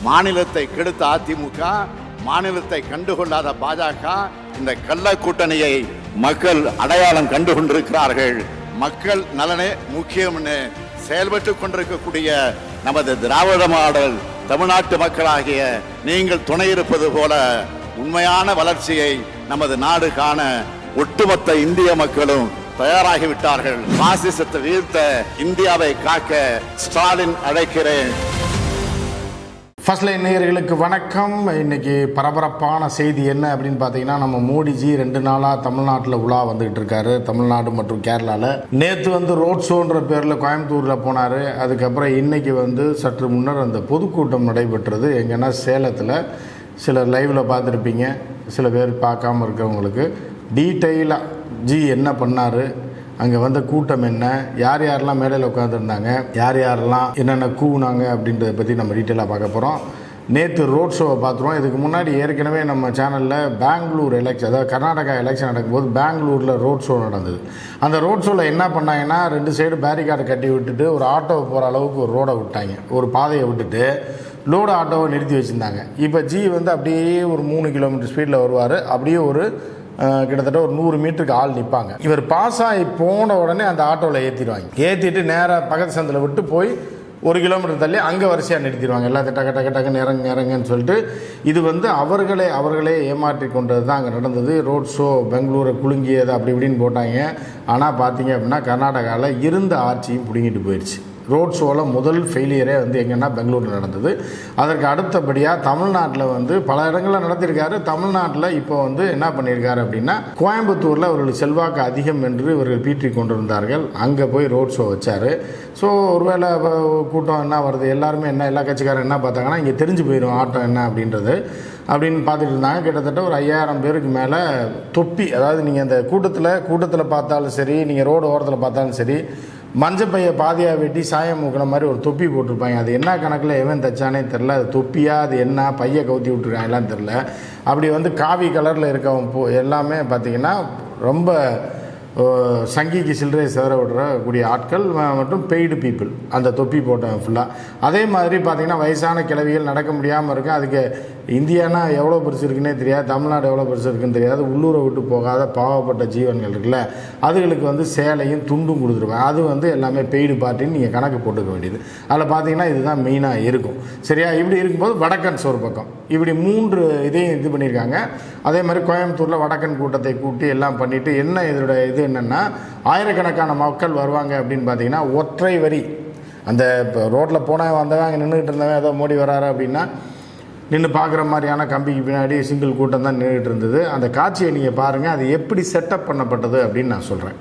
மாநிலத்தை கெடுத்த அதிமுக, மாநிலத்தை கண்டுகொள்ளாத பாஜக, இந்த கள்ள கூட்டணியை மக்கள் அடையாளம் கண்டு கொண்டிருக்கிறார்கள். மக்கள் நலனே முக்கியம்னு செயல்பட்டு கொண்டிருக்கக்கூடிய நமது திராவிட மாடல் தமிழ்நாட்டு மக்களாகிய நீங்கள் துணை இருப்பது போல உண்மையான வளர்ச்சியை நமது நாடு காண ஒட்டுமொத்த இந்திய மக்களும் தயாராகிவிட்டார்கள். பாசிசத்தை வீழ்த்த இந்தியாவை காக்க ஸ்டாலின் அழைக்கிறேன். ஃபர்ஸ்ட் லைன் நேயர்களுக்கு வணக்கம். இன்னைக்கு பரபரப்பான செய்தி என்ன அப்படின்னு பார்த்தீங்கன்னா, நம்ம மோடிஜி 2 நாளாக தமிழ்நாட்டில் உலா வந்துகிட்டு இருக்காரு. தமிழ்நாடு மற்றும் கேரளாவில் நேற்று ரோட் ஷோன்ற பேரில் கோயம்புத்தூரில் போனார். அதுக்கப்புறம் இன்னைக்கு சற்று முன்னர் அந்த பொதுக்கூட்டம் நடைபெற்றது. எங்கன்னா சேலத்தில். சிலர் லைவில் பார்த்துருப்பீங்க, சில பேர் பார்க்காம இருக்கவங்களுக்கு டீட்டெயிலாக ஜி என்ன பண்ணார், அங்கே கூட்டம் என்ன, யார் யாரெல்லாம் மேடையில் உட்காந்துருந்தாங்க, யார் யாரெல்லாம் என்னென்ன கூவுனாங்க அப்படின்றத பற்றி நம்ம டீட்டெயிலாக பார்க்க போகிறோம். நேற்று ரோட் ஷோவை பார்த்துருவோம். இதுக்கு முன்னாடி ஏற்கனவே நம்ம சேனலில் பெங்களூர் எலெக்ஷன், அதாவது கர்நாடகா எலெக்ஷன் நடக்கும்போது பெங்களூரில் ரோட் ஷோ நடந்தது. அந்த ரோட் ஷோவில் என்ன பண்ணாங்கன்னா, 2 சைடு பேரிகார்டு கட்டி விட்டுட்டு ஒரு ஆட்டோவை போகிற அளவுக்கு ஒரு ரோடை விட்டாங்க, ஒரு பாதையை விட்டுட்டு லோடு ஆட்டோவை நிறுத்தி வச்சுருந்தாங்க. இப்போ ஜி அப்படியே ஒரு 3 கிலோமீட்டர் ஸ்பீடில் வருவார். அப்படியே ஒரு கிட்டத்தட்ட ஒரு 100 மீட்டருக்கு ஆள் நிற்பாங்க. இவர் பாஸ் ஆகி போன உடனே அந்த ஆட்டோவில் ஏற்றிடுவாங்க. ஏற்றிட்டு நேராக பக்கத்து சந்தில் விட்டு போய் 1 கிலோமீட்டர் தள்ளி அங்கே வரிசையாக நிறுத்திடுவாங்க. எல்லாத்தையும் டக்கு டக்கு டக்குன்னு இறங்குன்னு சொல்லிட்டு இது அவர்களே ஏமாற்றி கொண்டது தான் அங்கே நடந்தது. ரோட் ஷோ பெங்களூரை குலுங்கியது அப்படி இப்படின்னு போட்டாங்க. ஆனால் பார்த்தீங்க அப்படின்னா கர்நாடகாவில் இருந்த ஆட்சியும் பிடுங்கிட்டு போயிடுச்சு. ரோட் ஷோவில் முதல் ஃபெயிலியரே எங்கன்னா பெங்களூரில் நடந்தது. அதற்கு அடுத்தபடியாக தமிழ்நாட்டில் பல இடங்களில் நடத்தியிருக்காரு. தமிழ்நாட்டில் இப்போ என்ன பண்ணியிருக்காரு அப்படின்னா, கோயம்புத்தூரில் அவர்கள் செல்வாக்கு அதிகம் என்று இவர்கள் பீற்றி கொண்டிருந்தார்கள். அங்கே போய் ரோட் ஷோ வச்சார். ஸோ ஒருவேளை கூட்டம் என்ன வருது, எல்லாருமே எல்லா கட்சிக்காரரும் என்ன பார்த்தாங்கன்னா, இங்கே தெரிஞ்சு போயிடும் ஆட்டம் என்ன அப்படின்றது அப்படின்னு பார்த்துட்டு இருந்தாங்க. கிட்டத்தட்ட ஒரு 5000 பேருக்கு மேலே தொப்பி, அதாவது நீங்கள் அந்த கூட்டத்தில் பார்த்தாலும் சரி, நீங்கள் ரோடு ஓரத்தில் பார்த்தாலும் சரி, மஞ்சள் பையை பாதியாக வெட்டி சாயம் மூக்கின மாதிரி ஒரு தொப்பி போட்டிருப்பாங்க. அது என்ன கணக்கில் எவன் தச்சானே தெரில. அது தொப்பியா, அது என்ன பையை கவுத்தி விட்டுருக்காங்கலாம் தெரில. அப்படி காவி கலரில் இருக்கவன் எல்லாமே பார்த்திங்கன்னா ரொம்ப சங்கிக்கு சில்லறையை சிதற விடக்கூடிய ஆட்கள் மற்றும் பெய்டு பீப்புள், அந்த தொப்பி போட்டவன் ஃபுல்லாக. அதே மாதிரி பார்த்திங்கன்னா வயசான கிழவிகள் நடக்க முடியாமல் இருக்கும். அதுக்கு இந்தியானா எவ்வளோ பெருசு இருக்குன்னே தெரியாது, தமிழ்நாடு எவ்வளோ பெருசு இருக்குன்னு தெரியாது. உள்ளூரை விட்டு போகாத பாவப்பட்ட ஜீவன்கள் இருக்குல்ல, அதுகளுக்கு சேலையும் துண்டும் கொடுத்துருவேன். அது எல்லாமே பெய்டு பார்ட்டின்னு நீங்கள் கணக்கு போட்டுக்க வேண்டியது. அதில் பார்த்தீங்கன்னா இதுதான் மெயினாக இருக்கும். சரியா? இப்படி இருக்கும்போது வடக்கன்ஸ் ஒரு பக்கம், இப்படி 3 இதையும் இது பண்ணியிருக்காங்க. அதே மாதிரி கோயம்புத்தூரில் வடக்கன் கூட்டத்தை கூட்டி எல்லாம் பண்ணிவிட்டு என்ன இதோட இது என்னென்னா, ஆயிரக்கணக்கான மக்கள் வருவாங்க அப்படின்னு பார்த்தீங்கன்னா, ஒற்றை வரி. அந்த இப்போ ரோட்டில் போனால் வந்தவன் அங்கே நின்றுக்கிட்டு இருந்தவன் ஏதோ மோடி வராரு அப்படின்னா நின்று பார்க்குற மாதிரியான கம்பிக்கு பின்னாடி சிங்கிள் கூட்டம் தான் நின்றுட்டு இருந்தது. அந்த காட்சியை நீங்கள் பாருங்கள், அது எப்படி செட்டப் பண்ணப்பட்டது அப்படின்னு நான் சொல்கிறேன்.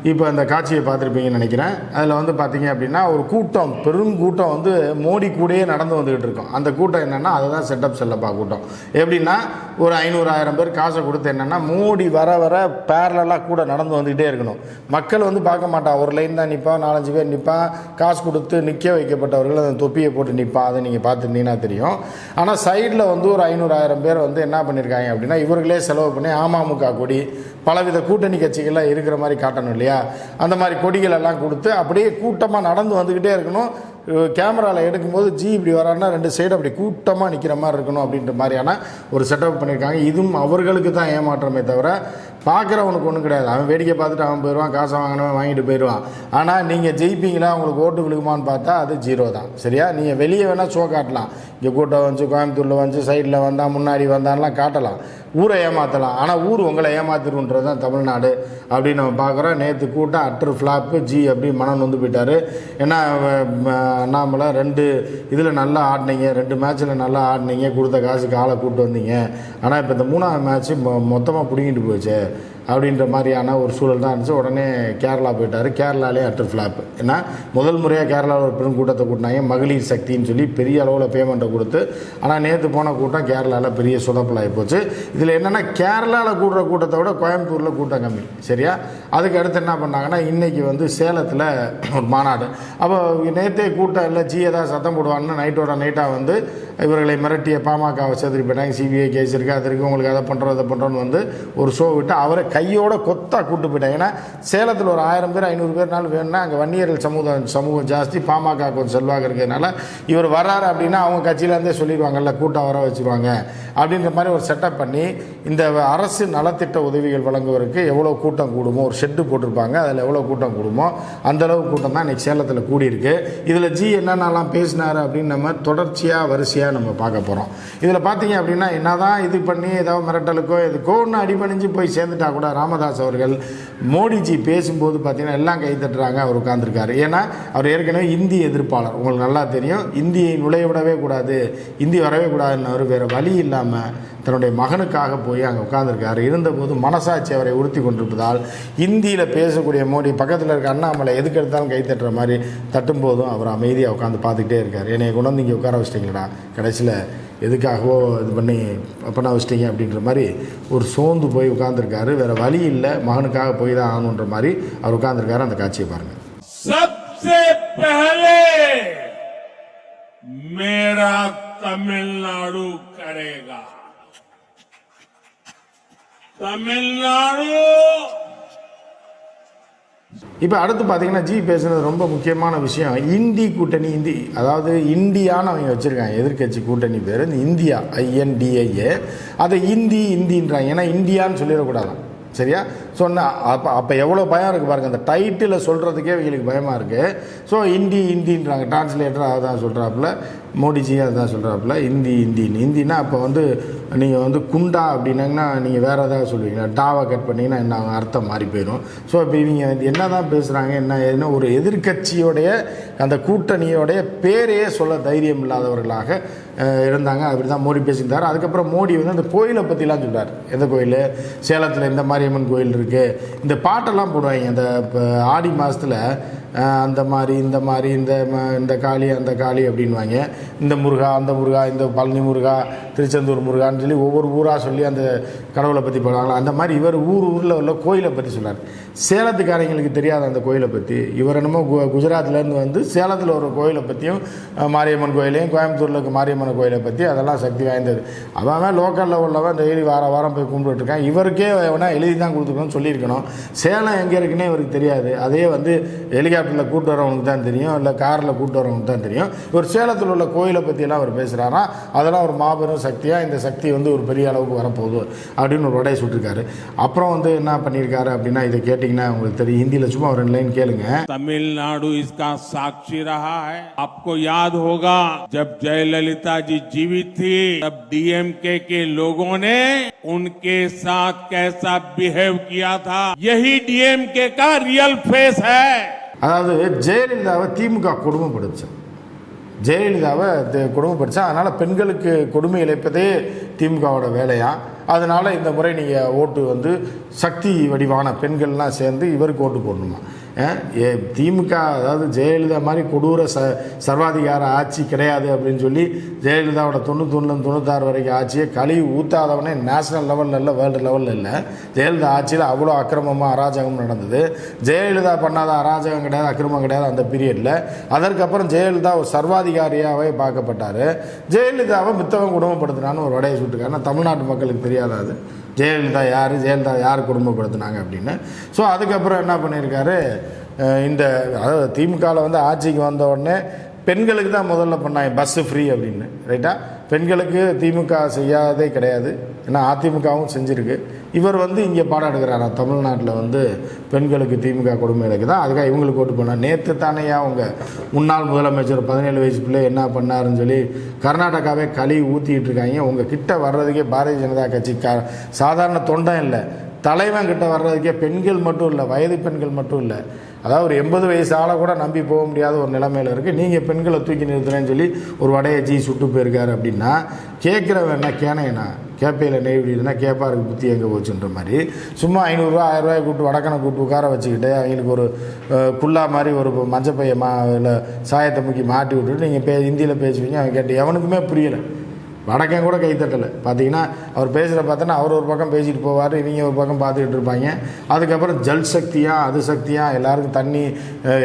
இப்போ அந்த காட்சியை பார்த்துருப்பீங்கன்னு நினைக்கிறேன். அதில் பார்த்தீங்க அப்படின்னா ஒரு கூட்டம், பெருங்கூட்டம் மோடி கூடயே நடந்து வந்துக்கிட்டு இருக்கோம். அந்த கூட்டம் என்னென்னா, அதை தான் செட்டப் செல்லப்பா கூட்டம். எப்படின்னா ஒரு 500,000 பேர் காசை கொடுத்து என்னென்னா, மோடி வர பேரலாக கூட நடந்து வந்துக்கிட்டே இருக்கணும். மக்கள் பார்க்க மாட்டான், ஒரு லைன் தான் நிற்பான், 4-5 பேர் நிற்பான். காசு கொடுத்து நிற்க வைக்கப்பட்டவர்கள் அந்த தொப்பியை போட்டு நிற்பான். அதை நீங்கள் பார்த்துருந்தீங்கன்னா தெரியும். ஆனால் சைடில் ஒரு 500,000 பேர் என்ன பண்ணியிருக்காங்க அப்படின்னா, இவர்களே செலவு பண்ணி அமமுக கொடி, பலவித கூட்டணி கட்சிகள்லாம் இருக்கிற மாதிரி காட்டணும் இல்லையா, அந்த மாதிரி கொடிகள் எல்லாம் கொடுத்து அப்படியே கூட்டமாக நடந்து வந்துக்கிட்டே இருக்கணும். கேமராவில் எடுக்கும்போது ஜி இப்படி வரான்னா 2 சைடு அப்படி கூட்டமாக நிற்கிற மாதிரி இருக்கணும் அப்படின்ற மாதிரியான ஒரு செட்டப் பண்ணியிருக்காங்க. இதுவும் அவர்களுக்கு தான் ஏமாற்றமே தவிர பார்க்குறவனுக்கு ஒன்றும் கிடையாது. அவன் வேடிக்கை பார்த்துட்டு அவன் போயிடுவான், காசை வாங்கினவன் வாங்கிட்டு போயிடுவான். ஆனால் நீங்கள் ஜெயிப்பீங்களா, உங்களுக்கு ஓட்டு விழுகுமான்னு பார்த்தா அது 0 தான். சரியா? நீங்கள் வெளியே வேணால் ஷோ காட்டலாம், இங்கே கூட்டம் கோயம்புத்தூரில் சைடில் வந்தால் முன்னாடி வந்தான்லாம் காட்டலாம், ஊரை ஏமாற்றலாம். ஆனால் ஊர் உங்களை ஏமாத்திருன்றது தான் தமிழ்நாடு அப்படின்னு நம்ம பார்க்குறோம். நேற்று கூட்டம் அட்ரு ஃப்ளாப்பு. ஜி அப்படி மனம் நொந்து போயிட்டார். ஏன்னா அண்ணாமலை 2 இதில் நல்லா ஆடினீங்க, 2 மேட்ச்சில் நல்லா ஆடினீங்க, கொடுத்த காசுக்கு ஆளை கூப்பிட்டு வந்தீங்க. ஆனால் இப்போ இந்த 3ஆவது மேட்ச்சு மொத்தமாக பிடிங்கிட்டு போச்சு அப்படின்ற மாதிரியான ஒரு சூழல் தான் இருந்துச்சு. உடனே கேரளா போயிட்டார். கேரளாலே அட்டர் ஃப்ளாப். ஏன்னா முதல் முறையாக கேரளாவில் ஒரு பெரும் கூட்டத்தை கூட்டினாங்க, மகளிர் சக்தின்னு சொல்லி பெரிய அளவில் பேமெண்ட்டை கொடுத்து. ஆனால் நேற்று போன கூட்டம் கேரளாவில் பெரிய சொதப்பலாகி போச்சு. இதில் என்னென்னா, கேரளாவில் கூடுற கூட்டத்தை விட கோயம்புத்தூரில் கூட்டம் கம்மி. சரியா? அதுக்கு அடுத்து என்ன பண்ணாங்கன்னா, இன்றைக்கி சேலத்தில் ஒரு மாநாடு. அப்போ நேற்றே கூட்டம் இல்லை, ஜி ஏதாவது சத்தம் போடுவான்னு நைட்டோட நைட்டாக இவர்களை மிரட்டிய பாமகவை செதுறி போயிட்டாங்க. சிபிஐ கேஸ் இருக்குது, அது இருக்குது, உங்களுக்கு அதை பண்ணுறோம் இதை பண்ணுறோன்னு ஒரு ஷோ விட்டு அவரை கையோட கொத்தா கூட்டு போயிட்டாங்க. ஏன்னா சேலத்தில் ஒரு 1000 பேர் 500 பேர்னாலும் வேணும்னா அங்கே வன்னியர்கள் சமூகம் ஜாஸ்தி, பாமக கொஞ்சம் செல்வாக இருக்கிறதுனால இவர் வர்றாரு அப்படின்னா அவங்க கட்சியிலேருந்தே சொல்லிடுவாங்கல்ல, கூட்டம் வர வச்சுருவாங்க அப்படின்ற மாதிரி ஒரு செட்டப் பண்ணி இந்த அரசு நலத்திட்ட உதவிகள் வழங்குவதற்கு எவ்வளோ கூட்டம் கூடுமோ ஒரு ஷெட்டு போட்டிருப்பாங்க, அதில் எவ்வளோ கூட்டம் கூடுமோ அந்தளவு கூட்டம் தான் இன்றைக்கி சேலத்தில் கூடியிருக்கு. இதில் ஜி என்னென்னலாம் பேசினார் அப்படின்னு நம்ம தொடர்ச்சியாக வரிசையாக நம்ம பார்க்க போகிறோம். இதில் பார்த்தீங்க அப்படின்னா என்னதான் இது பண்ணி ஏதாவது மிரட்டலுக்கோ எதுக்கோ ஒன்று அடிபணிஞ்சு போய் சேர்ந்துட்டா கூட ராமதாஸ் அவர்கள் மோடிஜி பேசும்போது பார்த்தீங்கன்னா எல்லாம் கை தட்டுறாங்க. அவர் உட்கார்ந்துருக்காரு. ஏன்னா அவர் ஏற்கனவே இந்தி எதிர்ப்பாளர், உங்களுக்கு நல்லா தெரியும். இந்தியை நுழைய விடவே கூடாது, இந்தி வரவே கூடாதுன்னு அவர் வேறு வழி இல்லாமல் தன்னுடைய மகனுக்காக போய் அங்கே உட்கார்ந்துருக்காரு. இருந்தபோது மனசாட்சி அவரை உறுத்தி கொண்டிருப்பதால் இந்தியில் பேசக்கூடிய மோடி பக்கத்தில் இருக்க அண்ணாமலை எதுக்கு எடுத்தாலும் கை தட்டுற மாதிரி தட்டும் போதும் அவர் அமைதியாக உட்காந்து பார்த்துக்கிட்டே இருக்கார். என்னை கொண்டு வந்து இங்கே உட்கார வச்சிட்டிங்களா, கடைசியில் எதுக்காகவோ இது பண்ண வச்சிட்டிங்க அப்படின்ற மாதிரி ஒரு சோர்ந்து போய் உட்கார்ந்துருக்காரு. வேறு வழி இல்லை, மகனுக்காக போய் தான் ஆகணுன்ற மாதிரி அவர் உட்கார்ந்துருக்காரு. அந்த காட்சியை பாருங்கள். सबसे पहले मेरा तमिलनाडु करेगा. तमिलनाडु. இப்போ அடுத்து பார்த்தீங்கன்னா ஜி பேசுகிறது ரொம்ப முக்கியமான விஷயம். இந்தி கூட்டணி, அதாவது இந்தியான்னு அவங்க வச்சுருக்காங்க எதிர்கட்சி கூட்டணி பேர் இந்த இந்தியா, INDIA. அதை இந்தின்றாங்க. ஏன்னா இந்தியான்னு சொல்லிடக்கூடாதான், சரியா? சொன்னால் அப்போ எவ்வளோ பயம் இருக்குது பாருங்கள். அந்த டைட்டில் சொல்கிறதுக்கே இவங்களுக்கு பயமாக இருக்குது. ஸோ இந்தின்றாங்க. டிரான்ஸ்லேட்டர் அதை தான் சொல்கிறாப்புல, மோடிஜி அதை தான் சொல்கிறாப்புல. இந்தின்னா அப்போ நீங்கள் குண்டா அப்படின்னாங்கன்னா நீங்கள் வேறு ஏதாவது சொல்லுவீங்களா, டாவை கட் பண்ணிங்கன்னா என்ன அர்த்தம் மாறி போயிடும். ஸோ இப்போ இவங்க என்ன தான் பேசுகிறாங்க, என்ன ஒரு எதிர்கட்சியோடைய அந்த கூட்டணியோடைய பேரையே சொல்ல தைரியம் இல்லாதவர்களாக இருந்தாங்க. அப்படி தான் மோடி பேசியிருந்தார். அதுக்கப்புறம் மோடி அந்த கோயிலை பற்றிலாம் சொல்கிறார். எந்த கோயில், சேலத்தில் இந்த மாரியம்மன் கோயில் இருக்குது, இந்த பாட்டெல்லாம் போடுவாங்க அந்த ஆடி மாதத்தில். அந்த மாதிரி இந்த காளி அந்த காளி அப்படின்வாங்க. இந்த முருகா அந்த முருகா, இந்த பழனி முருகா, திருச்செந்தூர் முருகான்னு சொல்லி ஒவ்வொரு ஊராக சொல்லி அந்த கடவுளை பற்றி போடுவாங்களா. அந்த மாதிரி இவர் ஊரில் உள்ள கோயிலை பற்றி சொன்னார். சேலத்துக்காரங்களுக்கு தெரியாத அந்த கோயிலை பற்றி இவர் என்னமோ குஜராத்லேருந்து சேலத்தில் ஒரு கோயிலை பற்றியும், மாரியம்மன் கோயிலையும், கோயம்புத்தூரில் இருக்க மாரியம்மன் கோயிலை பற்றி அதெல்லாம் சக்தி வாய்ந்தது. அவன் லோக்கலில் உள்ளவன் டெய்லி வாரம் போய் கும்பிட்டுருக்கான். இவருக்கே வேணா எழுதி தான் கொடுத்துருக்கணும்னு சொல்லியிருக்கணும். சேலம் எங்கே இருக்குன்னே இவருக்கு தெரியாது. அதே ஹெலிகாப்டரில் கூட்டு வரவங்களுக்கு தான் தெரியும், இல்லை காரில் கூட்டு வரவங்களுக்கு தான் தெரியும். ஒரு சேலத்தில் உள்ள கோயிலை பற்றியெல்லாம் அவர் பேசுகிறாராம். அதெல்லாம் ஒரு மாபெரும் சக்தியாக, இந்த சக்தி ஒரு பெரிய அளவுக்கு வரப்போகுது அப்படின்னு ஒரு உடைய சுட்டிருக்காரு. அப்புறம் என்ன பண்ணியிருக்காரு அப்படின்னா, இதை கேட்டிங்கன்னா உங்களுக்கு தெரியும். ஹிந்தியில் சும்மா ஒரு 2 லைன் கேளுங்க. तमिलनाडु इसका साक्षी रहा है. आपको याद होगा जब जयललिता जी जीवित थी तब DMK के लोगों ने उनके साथ कैसा बिहेव किया था. यही DMK का रियल फेस है. அதாவது ஜெயலலிதாவை திமுக கொடுமைப்படுச்சு. ஜெயலலிதாவை கொடுமைப்படுச்சா, அதனால் பெண்களுக்கு கொடுமை இழைப்பதே திமுகவோட வேலையா. அதனால் இந்த முறை நீங்கள் ஓட்டு சக்தி வடிவான பெண்கள்லாம் சேர்ந்து இவருக்கு ஓட்டு போடணுமா. திமுக அதாவது ஜெயலலிதா மாதிரி கொடூர சர்வாதிகார ஆட்சி கிடையாது அப்படின்னு சொல்லி ஜெயலலிதாவோட 91 96 வரைக்கும் ஆட்சியை கழுவி ஊற்றாதவனே நேஷனல் லெவலில் இல்லை, வேர்ல்டு லெவலில் இல்லை. ஜெயலலிதா ஆட்சியில் அவ்வளோ அக்கிரமமாக அராஜகம் நடந்தது. ஜெயலலிதா பண்ணாத அராஜகம் கிடையாது, அக்கிரமம் கிடையாது அந்த பீரியடில். அதற்கப்புறம் ஜெயலலிதா ஒரு சர்வாதிகாரியாகவே பார்க்கப்பட்டார். ஜெயலலிதாவை மித்தவன் குடும்பப்படுத்தினான்னு ஒரு வடையை சுட்டுக்காருன்னா தமிழ்நாட்டு மக்களுக்கு தெரியாதாது ஜெயலலிதா யார் குடும்பப்படுத்தினாங்க அப்படின்னு. ஸோ அதுக்கப்புறம் என்ன பண்ணியிருக்காரு, அதாவது திமுகவில் ஆட்சிக்கு வந்த உடனே பெண்களுக்கு தான் முதல்ல பண்ணாங்க பஸ்ஸு ஃப்ரீ அப்படின்னு, ரைட்டா? பெண்களுக்கு திமுக செய்யாதே கிடையாது. ஏன்னா அதிமுகவும் செஞ்சுருக்கு. இவர் இங்கே பாடம் எடுக்கிறாரா தமிழ்நாட்டில் பெண்களுக்கு திமுக கொடுமைகளுக்கு தான், அதுக்காக இவங்களுக்கு ஓட்டு பண்ணார். நேற்று தானேயா அவங்க முன்னாள் முதலமைச்சர் 17 வயசு பிள்ளை என்ன பண்ணாருன்னு சொல்லி கர்நாடகாவே களி ஊற்றிக்கிட்டு இருக்காங்க. உங்கள் கிட்ட வர்றதுக்கே பாரதிய ஜனதா கட்சி சாதாரண தொண்டம் இல்லை, தலைவன் கிட்ட வர்றதுக்கே பெண்கள் மட்டும் இல்லை, வயது பெண்கள் மட்டும் இல்லை, அதாவது ஒரு 80 வயசு ஆளை கூட நம்பி போக முடியாத ஒரு நிலைமையில் இருக்குது. நீங்கள் பெண்களை தூக்கி நிறுத்துறேன்னு சொல்லி ஒரு வடையை ஜி சுட்டு போயிருக்காரு அப்படின்னா கேட்குறவன் என்ன கேனையனா, கேப்பையில் நெய் விடுதுன்னா கேப்பாருக்கு புத்தி எங்கே போச்சுன்ற மாதிரி சும்மா 500 ரூபா 1000 ரூபாய் கூப்பிட்டு வடக்கனை கூப்பிட்டு உட்கார வச்சுக்கிட்டு அவங்களுக்கு ஒரு குல்லா மாதிரி ஒரு மஞ்சப்பையை இல்லை சாயத்தை முக்கி மாட்டி விட்டுட்டு நீங்கள் ஹிந்தியில் பேசுவீங்க. அவன் கேட்டு எவனுக்குமே புரியலை. வடக்கன் கூட கைத்தட்டலை. பார்த்தீங்கன்னா அவர் பேசுகிற பார்த்தோன்னா அவர் ஒரு பக்கம் பேசிட்டு போவார், இவங்க ஒரு பக்கம் பார்த்துக்கிட்டு இருப்பாங்க. அதுக்கப்புறம் ஜல் சக்தியாக அது சக்தியாக எல்லாருக்கும் தண்ணி,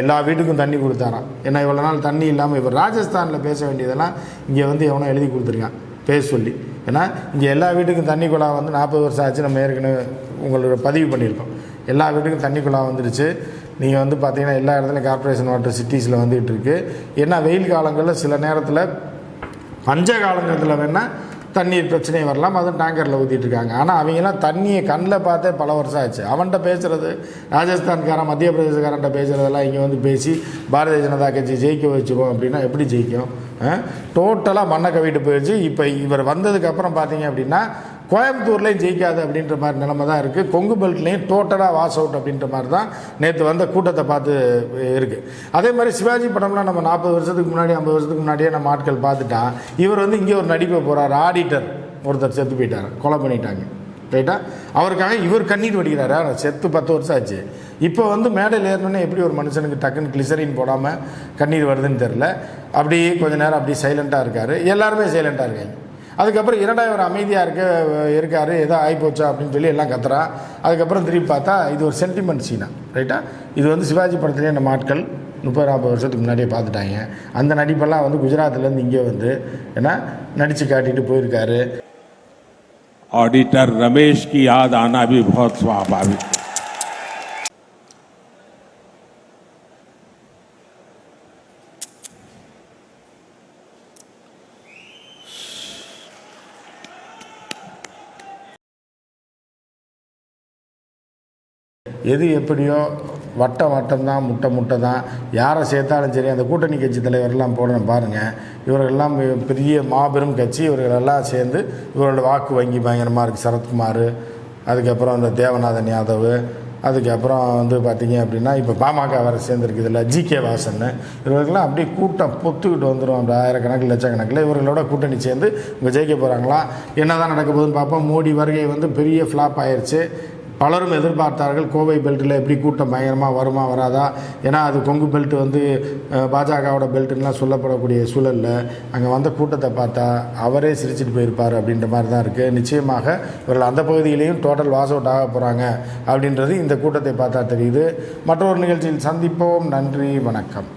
எல்லா வீட்டுக்கும் தண்ணி கொடுத்தாராம். ஏன்னா இவ்வளோ நாள் தண்ணி இல்லாமல் இவர் ராஜஸ்தானில் பேச வேண்டியதெல்லாம் இங்கே எவனோ எழுதி கொடுத்துருக்கான் பேச சொல்லி. ஏன்னா இங்கே எல்லா வீட்டுக்கும் தண்ணி குழா வந்து 40 வருஷம் ஆச்சு. நம்ம ஏற்கனவே உங்களோட பதிவு பண்ணியிருக்கோம். எல்லா வீட்டுக்கும் தண்ணி குழா வந்துடுச்சு. நீங்கள் வந்து பார்த்தீங்கன்னா எல்லா இடத்துலையும் கார்ப்பரேஷன் வாட்டர் சிட்டிஸில் வந்துகிட்டு இருக்குது. ஏன்னா வெயில் காலங்களில் சில நேரத்தில் பஞ்ச காலங்களில் வேணால் தண்ணீர் பிரச்சனை வரலாம், அதுவும் டேங்கரில் ஊற்றிட்டு இருக்காங்க. ஆனால் அவங்கெல்லாம் தண்ணியை கண்ணில் பார்த்தே பல வருஷம் ஆச்சு. அவன்கிட்ட பேசுகிறது, ராஜஸ்தான்காரன் மத்திய பிரதேசக்காரன்ட்ட பேசுகிறதெல்லாம் இங்கே வந்து பேசி பாரதிய ஜனதா கட்சி ஜெயிக்க வச்சுருவோம் அப்படின்னா எப்படி ஜெயிக்கும்? டோட்டலாக மண்ணை கவிட்டு போயிடுச்சு. இப்போ இவர் வந்ததுக்கப்புறம் பார்த்தீங்க அப்படின்னா கோயம்புத்தூர்லேயும் ஜெயிக்காது அப்படின்ற மாதிரி நிலைமை தான் இருக்குது. கொங்கு பெல்ட்லேயும் டோட்டலாக வாஷ் அவுட் அப்படின்ற மாதிரி தான் நேற்று வந்த கூட்டத்தை பார்த்து இருக்குது. அதே மாதிரி சிவாஜி படம்லாம் நம்ம 40 வருஷத்துக்கு முன்னாடி 50 வருஷத்துக்கு முன்னாடியே நம்ம ஆட்கள் பார்த்துட்டா, இவர் வந்து இங்கே ஒரு நடிப்பை போகிறார். ஆடிட்டர் ஒருத்தர் செத்து போயிட்டார், கொலை பண்ணிட்டாங்க, ரைட்டா? அவருக்காக இவர் கண்ணீர் வடிக்கிறாரு. செத்து 10 வருஷம் ஆச்சு. இப்போ வந்து மேடையில் ஏறணுன்னே எப்படி ஒரு மனுஷனுக்கு டக்குன்னு கிளிசரின் போடாமல் கண்ணீர் வருதுன்னு தெரில. அப்படியே கொஞ்சம் நேரம் அப்படியே சைலண்ட்டாக இருக்கார். எல்லாருமே சைலண்ட்டாக இருக்காங்க. அதுக்கப்புறம் இரண்டாவது ஒரு அமைதியாக இருக்கார். ஏதோ ஆகிப்போச்சா அப்படின்னு சொல்லி எல்லாம் கத்துறா. அதுக்கப்புறம் திரும்பி பார்த்தா இது ஒரு சென்டிமெண்ட் சீனா, ரைட்டா? இது வந்து சிவாஜி படத்துலேயே நம்ம ஆட்கள் 30-40 வருஷத்துக்கு முன்னாடியே பார்த்துட்டாங்க. அந்த நடிப்பெல்லாம் வந்து குஜராத்லேருந்து இங்கே வந்து ஏன்னா நடித்து காட்டிட்டு போயிருக்காரு. ऑडिटर रमेश की याद आना भी बहुत स्वाभाविक है। எது எப்படியோ வட்டம் தான், முட்டை தான். யாரை சேர்த்தாலும் சரி, அந்த கூட்டணி கட்சி தலைவரெல்லாம் போடணும் பாருங்கள். இவர்களெல்லாம் பெரிய மாபெரும் கட்சி. இவர்களெல்லாம் சேர்ந்து இவரோட வாக்கு வங்கி பயங்கரமாக இருக்குது. சரத்குமார், அதுக்கப்புறம் இந்த தேவநாதன் யாதவ், அதுக்கப்புறம் வந்து பார்த்திங்க அப்படின்னா இப்போ பாமக வர சேர்ந்துருக்குதுல்ல ஜி.கே. வாசன், இவர்களெல்லாம் அப்படியே கூட்டம் பொத்துக்கிட்டு வந்துடும். அப்படி ஆயிரக்கணக்கில் லட்சக்கணக்கில் இவர்களோட கூட்டணி சேர்ந்து இவங்க ஜெயிக்க போகிறாங்களா? என்ன தான் நடக்க போகுதுன்னு பார்ப்போம். மோடி வருகை வந்து பெரிய ஃப்ளாப் ஆயிடுச்சு. பலரும் எதிர்பார்த்தார்கள் கோவை பெல்ட்டில் எப்படி கூட்டம் பயங்கரமாக வருமா வராதா. ஏன்னா அது கொங்கு பெல்ட் வந்து பாஜகவோட பெல்ட்டுலாம் சொல்லப்படக்கூடிய சூழலில் அங்கே வந்த கூட்டத்தை பார்த்தா அவரே சிரிச்சிட்டு போயிருப்பார் அப்படின்ற மாதிரி தான் இருக்குது. நிச்சயமாக இவர்கள் அந்த பகுதியிலையும் டோட்டல் வாஷ் அவுட் ஆக போகிறாங்க அப்படின்றது இந்த கூட்டத்தை பார்த்தா தெரியுது. மற்றொரு நிகழ்ச்சியில் சந்திப்போம். நன்றி, வணக்கம்.